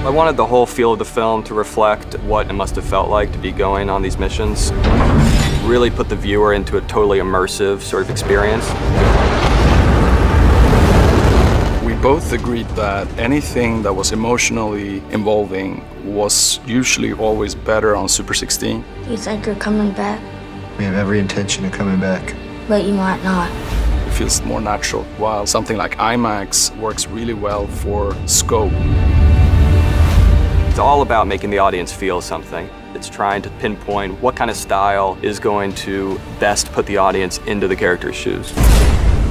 I wanted the whole feel of the film to reflect what it must have felt like to be going on these missions. Really put the viewer into a totally immersive sort of experience. We both agreed that anything that was emotionally involving was usually always better on Super 16. You think you're coming back? We have every intention of coming back. But you might not. It feels more natural, while something like IMAX works really well for scope. It's all about making the audience feel something. It's trying to pinpoint what kind of style is going to best put the audience into the character's shoes.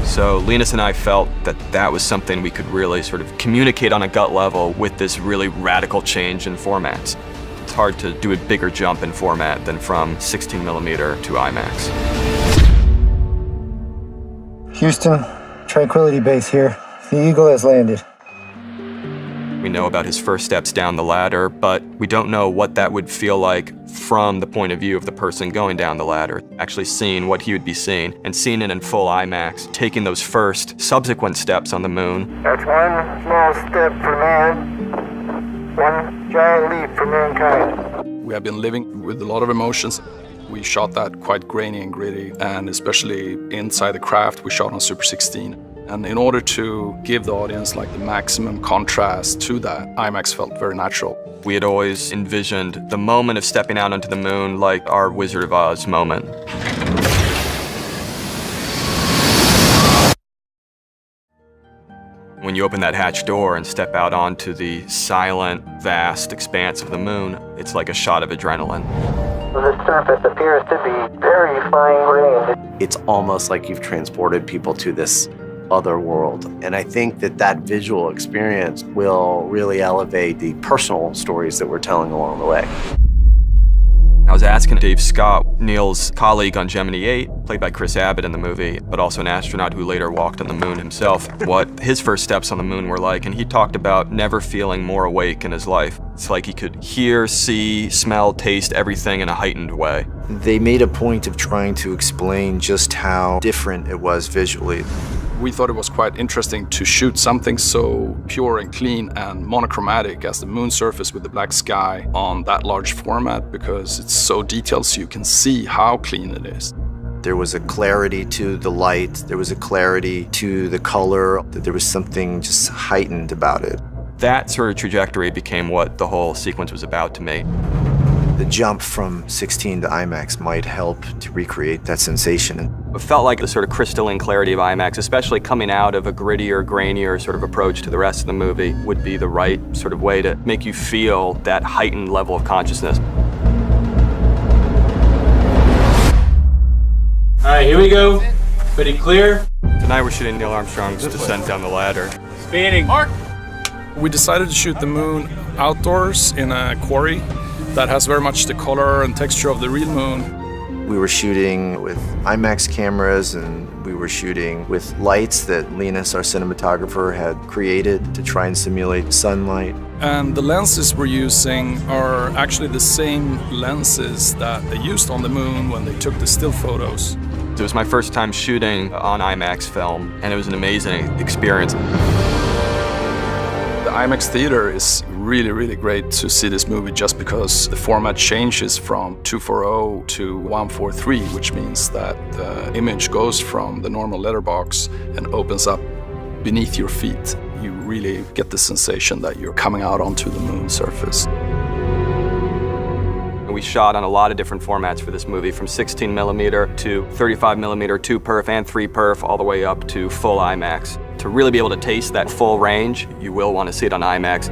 So Linus and I felt that that was something we could really sort of communicate on a gut level with this really radical change in formats. It's hard to do a bigger jump in format than from 16mm to IMAX. Houston, Tranquility Base here. The Eagle has landed. We know about his first steps down the ladder, but we don't know what that would feel like from the point of view of the person going down the ladder, actually seeing what he would be seeing, and seeing it in full IMAX, taking those first, subsequent steps on the moon. That's one small step for man, one giant leap for mankind. We have been living with a lot of emotions. We shot that quite grainy and gritty, and especially inside the craft, we shot on Super 16. And in order to give the audience like the maximum contrast to that, IMAX felt very natural. We had always envisioned the moment of stepping out onto the moon like our Wizard of Oz moment. When you open that hatch door and step out onto the silent, vast expanse of the moon, it's like a shot of adrenaline. The surface appears to be very fine-grained. It's almost like you've transported people to this other world. And I think that that visual experience will really elevate the personal stories that we're telling along the way. I was asking Dave Scott, Neil's colleague on Gemini 8, played by Chris Abbott in the movie, but also an astronaut who later walked on the moon himself, what his first steps on the moon were like, and he talked about never feeling more awake in his life. It's like he could hear, see, smell, taste everything in a heightened way. They made a point of trying to explain just how different it was visually. We thought it was quite interesting to shoot something so pure and clean and monochromatic as the moon surface with the black sky on that large format, because it's so detailed so you can see how clean it is. There was a clarity to the light, there was a clarity to the color, there was something just heightened about it. That sort of trajectory became what the whole sequence was about to me. The jump from 16 to IMAX might help to recreate that sensation. It felt like the sort of crystalline clarity of IMAX, especially coming out of a grittier, grainier sort of approach to the rest of the movie, would be the right sort of way to make you feel that heightened level of consciousness. All right, here we go. Pretty clear. Tonight we're shooting Neil Armstrong's descent down the ladder. Speeding. Mark. We decided to shoot the moon outdoors in a quarry that has very much the color and texture of the real moon. We were shooting with IMAX cameras, and we were shooting with lights that Linus, our cinematographer, had created to try and simulate sunlight. And the lenses we're using are actually the same lenses that they used on the moon when they took the still photos. It was my first time shooting on IMAX film, and it was an amazing experience. The IMAX theater is really, really great to see this movie just because the format changes from 240 to 143, which means that the image goes from the normal letterbox and opens up beneath your feet. You really get the sensation that you're coming out onto the moon surface. We shot on a lot of different formats for this movie, from 16mm to 35mm, 2-perf and 3-perf, all the way up to full IMAX. To really be able to taste that full range, you will want to see it on IMAX.